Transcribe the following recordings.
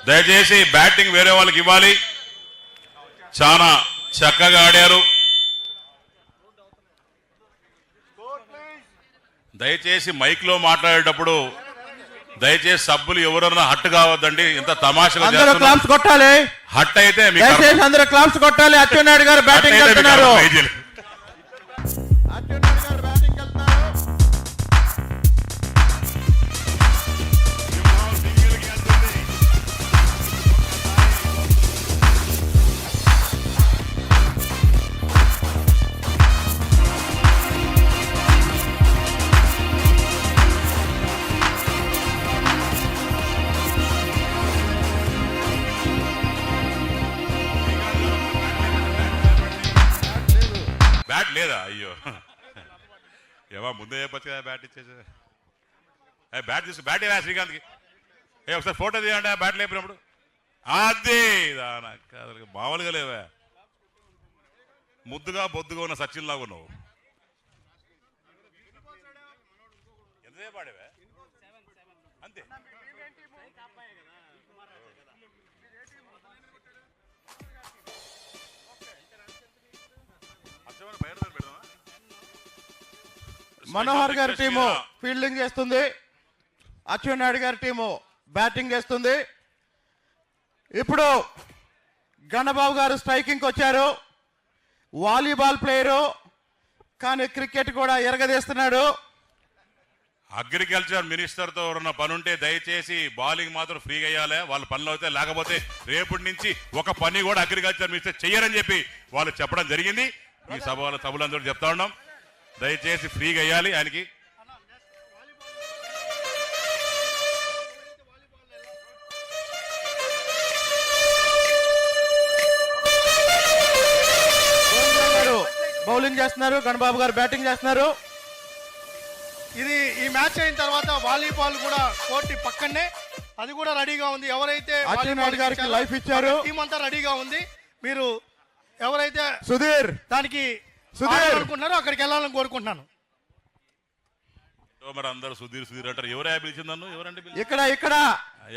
దయచేసి బ్యాటింగ్ వేరే వాళ్ళకి ఇవ్వాలి. చాలా చక్కగా ఆడారు. దయచేసి మైక్ లో మాట్లాడేటప్పుడు దయచేసి సభ్యులు ఎవరన్నా హట్ కావద్దండి. ఇంత తమాషగా క్లాప్స్ కొట్టాలి. హట్ అయితే అందరూ క్లాప్స్ కొట్టాలి. అచ్చెన్నాయుడు గారు బ్యాటింగ్ వెళ్తున్నారు. బ్యాట్ లేదా? అయ్యో ఏమా ముందే చెప్పచ్చు కదా బ్యాట్ ఇచ్చేసి. బ్యాట్ తీసు, బ్యాట్ ఇవ్వ శ్రీకాంత్కి. ఒకసారి ఫోటో తీయండి ఆ బ్యాట్ లేపినప్పుడు. అదే అసలు మామూలుగా లేవా, ముద్దుగా బొద్దుగా ఉన్న సచిన్ లాగా ఉన్నావు. ఎంతసేపు ఆడేవా? అంతే. మనోహర్ గారి టీము ఫీల్డింగ్ చేస్తుంది. అచ్చెన్నాయుడు గారి టీము బ్యాటింగ్ చేస్తుంది. ఇప్పుడు గణబాబు గారు స్ట్రైకింగ్ వచ్చారు. వాలీబాల్ ప్లేయరు కానీ క్రికెట్ కూడా ఎరగదీస్తున్నాడు. అగ్రికల్చర్ మినిస్టర్ తో ఎవరన్నా పనుంటే దయచేసి బౌలింగ్ మాత్రం ఫ్రీగా అయ్యాలి. వాళ్ళ పనులు అయితే, లేకపోతే రేపటి నుంచి ఒక పని కూడా అగ్రికల్చర్ మినిస్టర్ చెయ్యరని చెప్పి వాళ్ళు చెప్పడం జరిగింది. ఈ సభలందరూ చెప్తా ఉన్నాం. దయచేసి ఫ్రీగా అయ్యాలి ఆయనకి. బౌలింగ్ చేస్తున్నారు, గణబాబు గారు బ్యాటింగ్ చేస్తున్నారు. ఇది ఈ మ్యాచ్ అయిన తర్వాత వాలీబాల్ కూడా కోర్టు పక్కనే అది కూడా రెడీగా ఉంది. ఎవరైతే అచ్చెన్నాయుడు గారికి లైఫ్ ఇచ్చారు, టీం అంతా రెడీగా ఉంది. మీరు ఎవరైతే సుధీర్ దానికి అనుకుంటున్నారో అక్కడికి వెళ్ళాలని కోరుకుంటున్నాను. మరి అందరూ సుధీర్ సుధీర్ అంటారు. ఎవరే పిలిచింది నన్ను? ఎవరంటే ఇక్కడ ఇక్కడ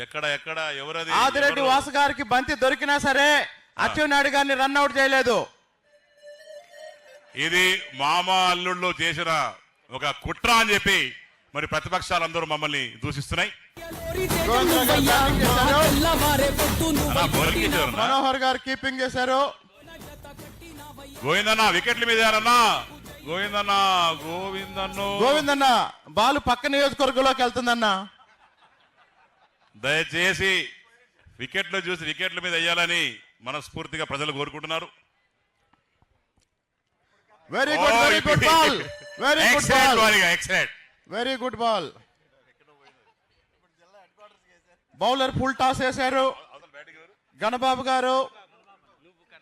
ఎక్కడ ఎక్కడ ఎవరది? ఆదిరెడ్డి వాసు గారికి బంతి దొరికినా సరే అచ్చెన్నాయుడు గారిని రన్అట్ చేయలేదు. ఇది మామ అల్లుళ్ళు చేసిన ఒక కుట్ర అని చెప్పి మరి ప్రతిపక్షాలందరూ మమ్మల్ని దూషిస్తున్నాయి. మనోహర్ గారు కీపింగ్ చేశారు. గోవిందన్న వికెట్ల మీద గోవిందన్న బాల్ పక్క నియోజకవర్గంలోకి వెళ్తుందన్న. దయచేసి వికెట్లు చూసి వికెట్ల మీద వేయాలని మనస్ఫూర్తిగా ప్రజలు కోరుకుంటున్నారు. Very good ball, very good ball, very good ball. Bowler full toss వేశారు. గణబాబు గారు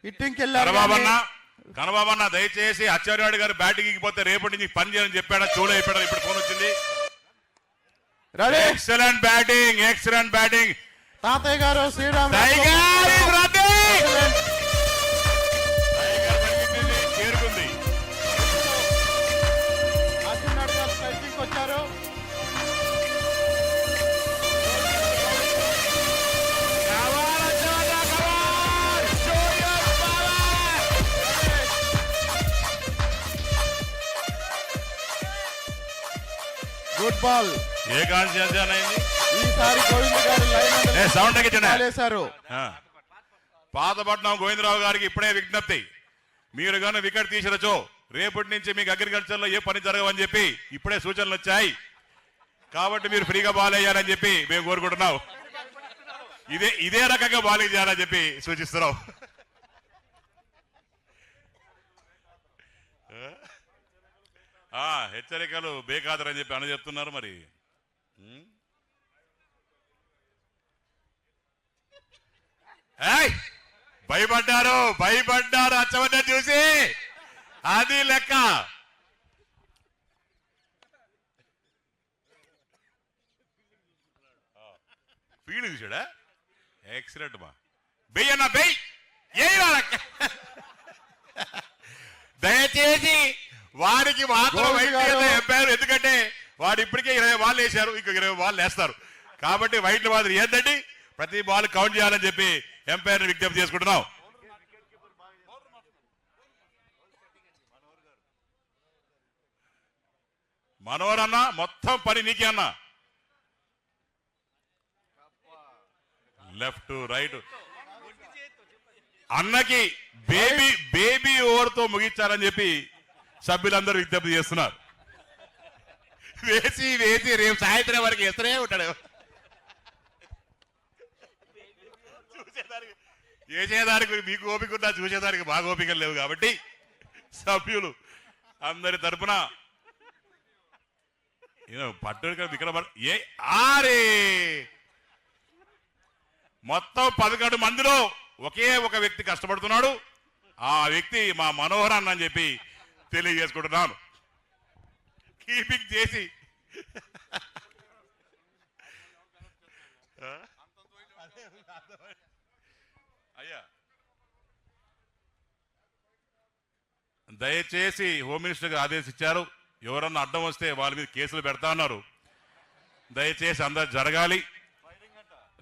హిట్టింగ్కి వెళ్ళారు. కనబాబన్న దయచేసి అచ్చెన్నాయుడు గారు బ్యాటింగ్ పోతే రేపటి నుంచి పని చేయాలని చెప్పాడా? చూడ చెప్పాడా? ఇప్పుడు ఫోన్ వచ్చింది. Excellent batting, excellent batting. తాతయ్య గారు శ్రీరామ్ చేరుకుంది. అచ్చెన్నాయుడు గారు స్ట్రైకింగ్ వచ్చారు. Good ball. ఏ కాన్స్టిట్యూన్సీ అయింది ఈసారి గోవింద్ గారు లైన్ సౌండ్ వేశారు. పాతపట్నం గోవిందరావు గారికి ఇప్పుడే విజ్ఞప్తి. మీరు కానీ వికెట్ తీసిరచో రేపటి నుంచి మీకు అగ్రికల్చర్ లో ఏ పని జరగవని చెప్పి ఇప్పుడే సూచనలు వచ్చాయి. కాబట్టి మీరు ఫ్రీగా బాల్ వేయాలని చెప్పి మేము కోరుకుంటున్నాం. ఇదే రకంగా బాలింగ్ చేయాలని చెప్పి సూచిస్తున్నాం. హెచ్చరికలు బేఖాతరని చెప్పి అని చెప్తున్నారు. మరి భయపడ్డారు అచ్చవన్న చూసి. అది లెక్క. ఫీల్డ్ చూసాడా? ఎక్సలెంట్ మా. బెయ్యన్నా బెయ్. దయచేసి వారికి మాత్రం ఎంపైర్, ఎందుకంటే వాడు ఇప్పటికే 20 బాల్ వేశారు, ఇంకొక 20 బాల్ వేస్తారు. కాబట్టి వైట్ల మాదిరి ఏంటండి ప్రతి బాల్ కౌంట్ చేయాలని చెప్పి ఎంపైర్ విజ్ఞప్తి చేసుకుంటున్నాం. మనోహర్ అన్న మొత్తం పని నీకే అన్న. లెఫ్ట్ రైట్ అన్నకి బేబీ ఓవర్తో ముగించాలని చెప్పి సభ్యులందరూ విజ్ఞప్తి చేస్తున్నారు. వేసి రేపు సాయంత్రం వరకు ఎత్తనే ఉంటాడు. వేసేదానికి మీకు ఓపిక ఉన్నా చూసేదానికి బాగా ఓపిక లేవు కాబట్టి సభ్యులు అందరి తరపున పట్టు ఇక్కడ ఏ ఆరే మొత్తం 11 మందిలో ఒకే ఒక వ్యక్తి కష్టపడుతున్నాడు. ఆ వ్యక్తి మా మనోహర్ అన్న అని చెప్పి తెలియజేసుకుంటున్నాను. కీపింగ్ చేసి అయ్యా దయచేసి హోమ్ మినిస్టర్ గారు ఆదేశించారు, ఎవరన్నా అడ్డం వస్తే వాళ్ళ మీద కేసులు పెడతా ఉన్నారు. దయచేసి అందరు జరగాలి,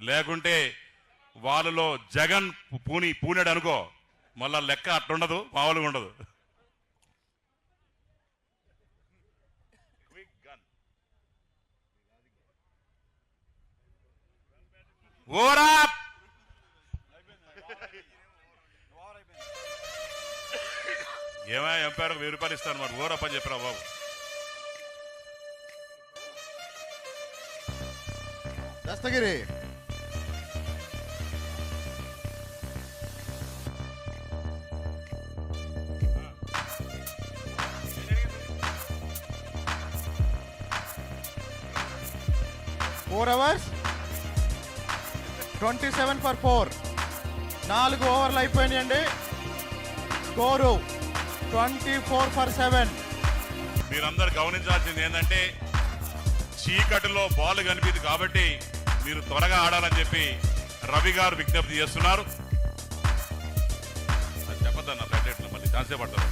లేకుంటే వాళ్ళలో జగన్ పూనాడు అనుకో మళ్ళా లెక్క అట్టుండదు, మామూలుగా ఉండదు. ఓరా ఏమయ్య ఎంపైర్ 1000 రూపాయలు ఇస్తాను మరి ఓరప్ అని చెప్పిరా బాబు. Dastagiri four overs 27 for 4. 4 ఓవర్లు అయిపోయినాయండి. Score 24 for 7. మీరందరూ గమనించాల్సింది ఏంటంటే చీకటిలో బాల్ కనిపింది కాబట్టి మీరు త్వరగా ఆడాలని చెప్పి రవి గారు విజ్ఞప్తి చేస్తున్నారు. అది చెప్పద్దన్న ప్యాకెట్లు మళ్ళీ ఛాన్సే పడతారు.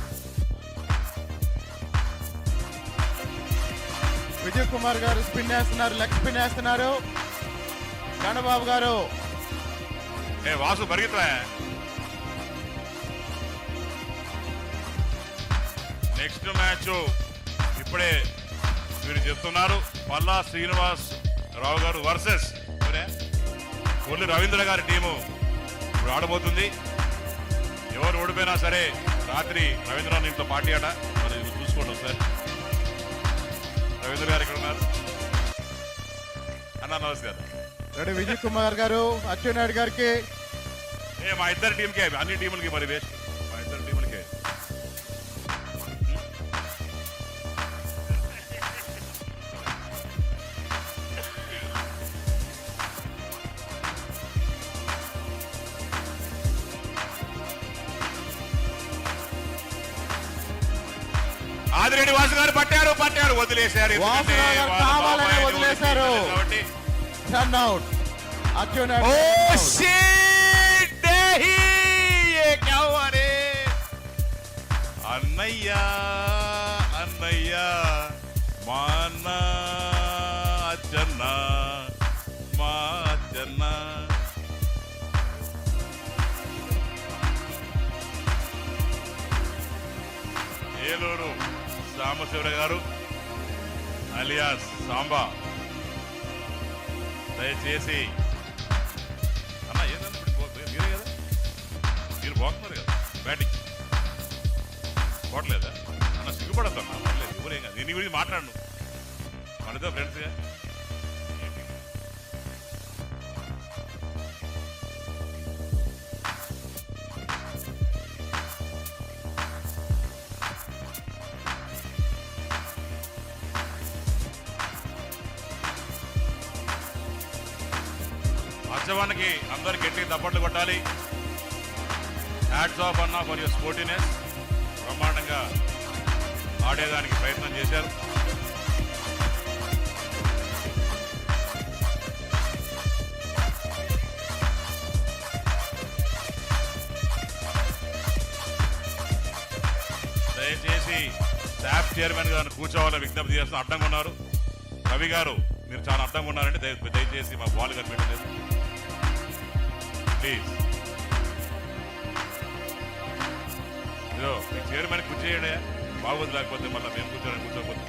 విజయ్ కుమార్ గారు స్పిన్ వేస్తున్నారు, లెగ్ స్పిన్ వేస్తున్నారు. గణబాబు గారు వాసు పరిగెత్తా. నెక్స్ట్ మ్యాచ్ ఇప్పుడే మీరు చెప్తున్నారు పల్లా శ్రీనివాస్ రావు గారు వర్సెస్ కొల్లి రవీంద్ర గారి టీము ఇప్పుడు ఆడబోతుంది. ఎవరు ఓడిపోయినా సరే రాత్రి రవీంద్ర ఇంట్లో పార్టీ ఆట మరి చూసుకోండి సార్. రవీంద్ర గారు ఇక్కడ ఉన్నారు అన్న, నమస్కారం. రెడీ విజయ్ కుమార్ గారు అచ్చెన్నాయుడు గారికి మా ఇద్దరు టీంకే, అన్ని టీములకి మరి వేస్ట్, మా ఇద్దరు టీములకే. ఆదిరెడ్డి వాసు గారు పట్టారు వదిలేశారు. వాసు గారు కావాలనే వదిలేశారు. Run out. అచ్చెన్నాయుడు అన్నయ్యా మా అన్న అచ్చన్న మా అచ్చన్న. ఏలూరు సాంబశివర గారు అలియాస్ సాంబా, దయచేసి అన్న ఏదన్నా మీరే కదా, మీరు పోతున్నారు కదా బ్యాటింగ్ పోవట్లేదా అన్న? సిగ్గుపడద్దన్నా, పర్లేదు ఎవరేం కాదు. దీని గురించి మాట్లాడను, మనతో ఫ్రెండ్స్గా. అచ్చవానికి అందరు గట్టిగా తప్పట్లు కొట్టాలి. హ్యాట్స్ ఆఫ్ అన్న ఫర్ యువర్ స్పోర్టినెస్. బ్రహ్మాండంగా ఆడేదానికి ప్రయత్నం చేశారు. దయచేసి శాప్ చైర్మన్ గారిని కూర్చోవాలని విజ్ఞప్తి చేస్తున్న. అడ్డంగా ఉన్నారు రవి గారు, మీరు చాలా అడ్డంగా ఉన్నారంటే దయచేసి మా బాల్ కనిపించలేదు. ప్లీజ్ ఇదో మీ చైర్మన్ కూర్చేయండి బాగోదు లేకపోతే మళ్ళీ మేము కూర్చోకపోతే